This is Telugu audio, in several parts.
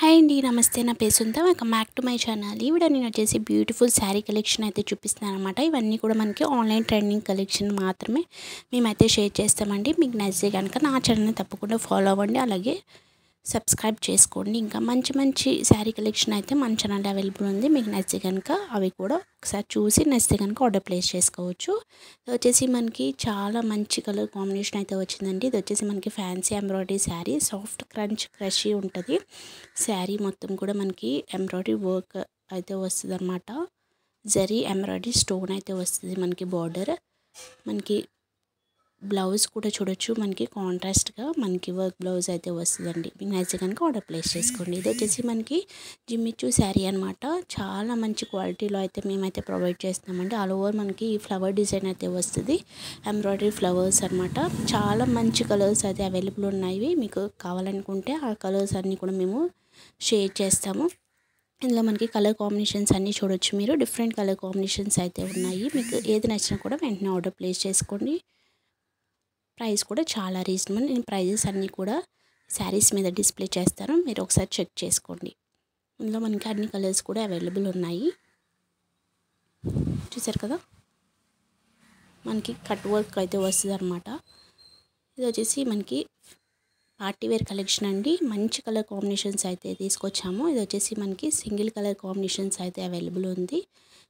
హాయ్ అండి, నమస్తే. నా పేరు Suntha. Welcome back to my channel. ఈ వీడియో నేను వచ్చేసి బ్యూటిఫుల్ శారీ కలెక్షన్ అయితే చూపిస్తున్నాను అనమాట. ఇవన్నీ కూడా మనకి ఆన్లైన్ ట్రెండింగ్ కలెక్షన్ మాత్రమే మేమైతే షేర్ చేస్తామండి. మీకు నచ్చితే కనుక నా ఛానల్ని తప్పకుండా ఫాలో అవ్వండి, అలాగే సబ్స్క్రైబ్ చేసుకోండి. ఇంకా మంచి మంచి శారీ కలెక్షన్ అయితే మన ఛానల్ అవైలబుల్ ఉంది. మీకు నచ్చితే కనుక అవి కూడా ఒకసారి చూసి నచ్చితే కనుక ఆర్డర్ ప్లేస్ చేసుకోవచ్చు. ఇది వచ్చేసి మనకి చాలా మంచి కలర్ కాంబినేషన్ అయితే వచ్చిందండి. ఇది వచ్చేసి మనకి fancy embroidery sari, soft crunch crushy ఉంటుంది. శారీ మొత్తం కూడా మనకి ఎంబ్రాయిడరీ వర్క్ అయితే వస్తుంది అనమాట. జరీ ఎంబ్రాయిడరీ స్టోన్ అయితే వస్తుంది మనకి బార్డర్. మనకి బ్లౌజ్ కూడా చూడొచ్చు, మనకి కాంట్రాస్ట్గా మనకి వర్క్ బ్లౌజ్ అయితే వస్తుందండి. మీకు నచ్చితే కనుక ఆర్డర్ ప్లేస్ చేసుకోండి. ఇది వచ్చేసి మనకి జిమ్మిచ్చు శారీ అనమాట. చాలా మంచి క్వాలిటీలో అయితే మేమైతే ప్రొవైడ్ చేస్తున్నామండి. ఆల్ ఓవర్ మనకి ఈ ఫ్లవర్ డిజైన్ అయితే వస్తుంది, ఎంబ్రాయిడరీ ఫ్లవర్స్ అనమాట. చాలా మంచి కలర్స్ అయితే అవైలబుల్ ఉన్నాయి. మీకు కావాలనుకుంటే ఆ కలర్స్ అన్నీ కూడా మేము షేర్ చేస్తాము. ఇందులో మనకి కలర్ కాంబినేషన్స్ అన్నీ చూడొచ్చు. మీరు డిఫరెంట్ కలర్ కాంబినేషన్స్ అయితే ఉన్నాయి. మీకు ఏది నచ్చినా కూడా వెంటనే ఆర్డర్ ప్లేస్ చేసుకోండి. ప్రైస్ కూడా చాలా రీజనబుల్. నేను ప్రైజెస్ అన్నీ కూడా శారీస్ మీద డిస్ప్లే చేస్తాను, మీరు ఒకసారి చెక్ చేసుకోండి. ఇందులో మనకి అన్ని కలర్స్ కూడా అవైలబుల్ ఉన్నాయి. చూసారు కదా, మనకి కట్ వర్క్ అయితే వస్తుంది అనమాట. ఇది వచ్చేసి మనకి పార్టీ వేర్ కలెక్షన్ అండి. మంచి కలర్ కాంబినేషన్స్ అయితే తీసుకొచ్చాము. ఇది వచ్చేసి మనకి సింగిల్ కలర్ కాంబినేషన్స్ అయితే అవైలబుల్ ఉంది.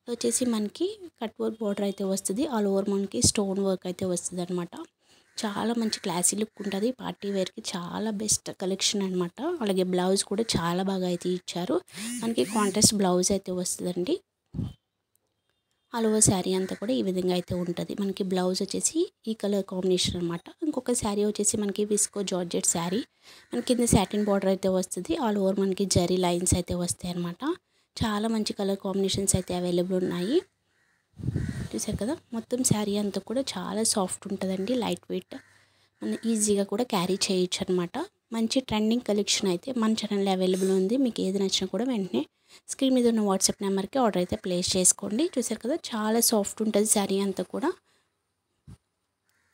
ఇది వచ్చేసి మనకి కట్ వర్క్ బార్డర్ అయితే వస్తుంది. ఆల్ ఓవర్ మనకి స్టోన్ వర్క్ అయితే వస్తుంది అనమాట. చాలా మంచి క్లాసీ లుక్ ఉంటుంది. పార్టీ వేర్కి చాలా బెస్ట్ కలెక్షన్ అనమాట. అలాగే బ్లౌజ్ కూడా చాలా బాగా అయితే ఇచ్చారు. మనకి కాంట్రాస్ట్ బ్లౌజ్ అయితే వస్తుందండి. ఆల్ ఓవర్ శారీ అంతా కూడా ఈ విధంగా అయితే ఉంటుంది. మనకి బ్లౌజ్ వచ్చేసి ఈ కలర్ కాంబినేషన్ అనమాట. ఇంకొక శారీ వచ్చేసి మనకి విస్కో జార్జెట్ శారీ, మనకి కింద సాటిన్ బార్డర్ అయితే వస్తుంది. ఆల్ ఓవర్ మనకి జరీ లైన్స్ అయితే వస్తాయి అనమాట. చాలా మంచి కలర్ కాంబినేషన్స్ అయితే అవైలబుల్ ఉన్నాయి. చూసారు కదా, మొత్తం శారీ అంతా కూడా చాలా సాఫ్ట్ ఉంటుందండి, లైట్ వెయిట్. మనం ఈజీగా కూడా క్యారీ చేయొచ్చు అనమాట. మంచి ట్రెండింగ్ కలెక్షన్ అయితే మన ఛానల్లో అవైలబుల్ ఉంది. మీకు ఏది నచ్చినా కూడా వెంటనే స్క్రీన్ మీద ఉన్న వాట్సాప్ నెంబర్కి ఆర్డర్ అయితే ప్లేస్ చేసుకోండి. చూసారు కదా, చాలా సాఫ్ట్ ఉంటుంది శారీ అంతా కూడా.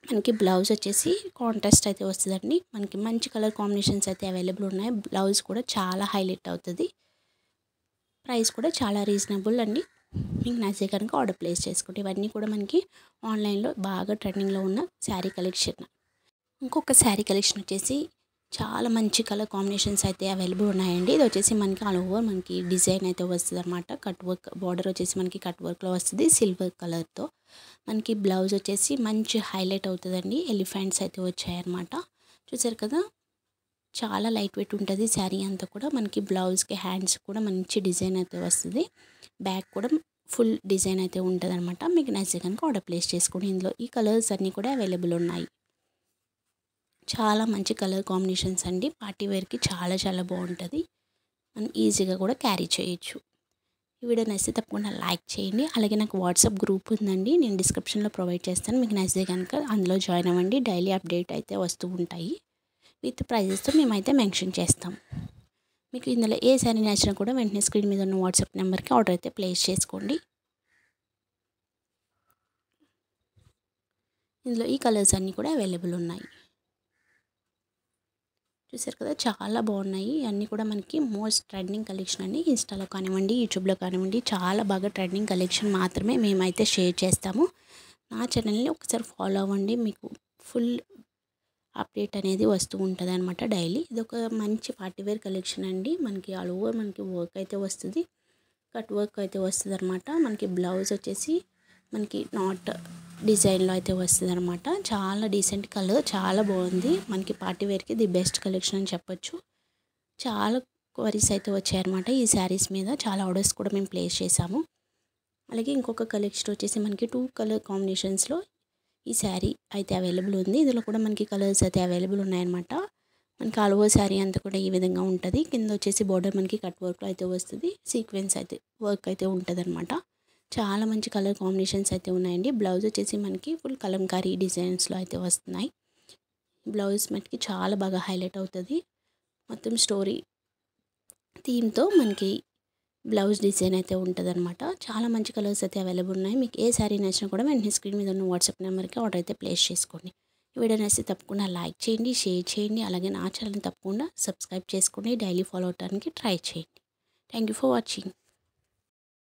మనకి బ్లౌజ్ వచ్చేసి కాంట్రాస్ట్ అయితే వస్తుందండి. మనకి మంచి కలర్ కాంబినేషన్స్ అయితే అవైలబుల్ ఉన్నాయి. బ్లౌజ్ కూడా చాలా హైలైట్ అవుతుంది. ప్రైస్ కూడా చాలా రీజనబుల్ అండి. మీకు నచ్చితే కనుక ఆర్డర్ ప్లేస్ చేసుకోండి. ఇవన్నీ కూడా మనకి ఆన్లైన్లో బాగా ట్రెండింగ్లో ఉన్న శారీ కలెక్షన్. ఇంకొక శారీ కలెక్షన్ వచ్చేసి చాలా మంచి కలర్ కాంబినేషన్స్ అయితే అవైలబుల్ ఉన్నాయండి. ఇది వచ్చేసి మనకి ఆల్ ఓవర్ మనకి డిజైన్ అయితే వస్తుంది అనమాట. కట్ వర్క్ బార్డర్ వచ్చేసి మనకి కట్ వర్క్లో వస్తుంది సిల్వర్ కలర్తో. మనకి బ్లౌజ్ వచ్చేసి మంచి హైలైట్ అవుతుందండి. ఎలిఫెంట్స్ అయితే వచ్చాయన్నమాట. చూసారు కదా, చాలా లైట్ వెయిట్ ఉంటుంది శారీ అంతా కూడా. మనకి బ్లౌజ్కి హ్యాండ్స్ కూడా మంచి డిజైన్ అయితే వస్తుంది. బ్యాక్ కూడా ఫుల్ డిజైన్ అయితే ఉంటుంది అనమాట. మీకు నచ్చితే కనుక ఆర్డర్ ప్లేస్ చేసుకోండి. ఇందులో ఈ కలర్స్ అన్నీ కూడా అవైలబుల్ ఉన్నాయి. చాలా మంచి కలర్ కాంబినేషన్స్ అండి. పార్టీ వేర్కి చాలా చాలా బాగుంటుంది. మనం ఈజీగా కూడా క్యారీ చేయొచ్చు. ఈ వీడియో నచ్చితే తప్పకుండా లైక్ చేయండి. అలాగే నాకు వాట్సాప్ గ్రూప్ ఉందండి, నేను డిస్క్రిప్షన్లో ప్రొవైడ్ చేస్తాను. మీకు నచ్చితే కనుక అందులో జాయిన్ అవ్వండి. డైలీ అప్డేట్ అయితే వస్తూ ఉంటాయి. విత్ ప్రైజెస్తో మేమైతే మెన్షన్ చేస్తాం. మీకు ఇందులో ఏ శారీ నచ్చినా కూడా వెంటనే స్క్రీన్ మీద ఉన్న వాట్సాప్ నెంబర్కి ఆర్డర్ అయితే ప్లేస్ చేసుకోండి. ఇందులో ఈ కలర్స్ అన్నీ కూడా అవైలబుల్ ఉన్నాయి. చూసారు కదా, చాలా బాగున్నాయి. అన్నీ కూడా మనకి మోస్ట్ ట్రెండింగ్ కలెక్షన్ అండి. ఇన్స్టాలో కానివ్వండి, యూట్యూబ్లో కానివ్వండి, చాలా బాగా ట్రెండింగ్ కలెక్షన్ మాత్రమే మేమైతే షేర్ చేస్తాము. నా ఛానల్ని ఒకసారి ఫాలో అవ్వండి, మీకు ఫుల్ అప్డేట్ అనేది వస్తూ ఉంటుంది అనమాట డైలీ. ఇది ఒక మంచి పార్టీ వేర్ కలెక్షన్ అండి. మనకి ఆల్ ఓవర్ మనకి వర్క్ అయితే వస్తుంది, కట్ వర్క్ అయితే వస్తుంది అనమాట. మనకి బ్లౌజ్ వచ్చేసి మనకి నాట్ డిజైన్లో అయితే వస్తుంది అనమాట. చాలా డీసెంట్ కలర్, చాలా బాగుంది. మనకి పార్టీ వేర్కి ది బెస్ట్ కలెక్షన్ అని చెప్పొచ్చు. చాలా క్వరీస్ అయితే వచ్చాయన్నమాట ఈ శారీస్ మీద. చాలా ఆర్డర్స్ కూడా మేము ప్లేస్ చేసాము. అలాగే ఇంకొక కలెక్షన్ వచ్చేసి మనకి 2 కలర్ కాంబినేషన్స్లో ఈ శారీ అయితే అవైలబుల్ ఉంది. ఇందులో కూడా మనకి కలర్స్ అయితే అవైలబుల్ ఉన్నాయన్నమాట. మనకి ఆల్ ఓవర్ శారీ అంతా కూడా ఈ విధంగా ఉంటుంది. కింద వచ్చేసి బార్డర్ మనకి కట్ వర్క్లో అయితే వస్తుంది. సీక్వెన్స్ అయితే వర్క్ అయితే ఉంటుంది అనమాట. చాలా మంచి కలర్ కాంబినేషన్స్ అయితే ఉన్నాయండి. బ్లౌజ్ వచ్చేసి మనకి ఫుల్ కలంకారీ డిజైన్స్లో అయితే వస్తున్నాయి. బ్లౌజ్ మనకి చాలా బాగా హైలైట్ అవుతుంది. మొత్తం స్టోరీ థీమ్తో మనకి బ్లౌజ్ డిజైన్ అయితే ఉంటుంది అనమాట. చాలా మంచి కలర్స్ అయితే అవైలబుల్ ఉన్నాయి. మీకు ఏ శారీ నచ్చినా కూడా వెంటనే స్క్రీన్ మీద ఉన్న వాట్సాప్ నెంబర్కి ఆర్డర్ అయితే ప్లేస్ చేసుకోండి. వీడియో నచ్చితే తప్పకుండా లైక్ చేయండి, షేర్ చేయండి. అలాగే నా ఛానల్ని తప్పకుండా సబ్స్క్రైబ్ చేసుకోండి. డైలీ ఫాలో అవడానికి ట్రై చేయండి. Thank you for watching.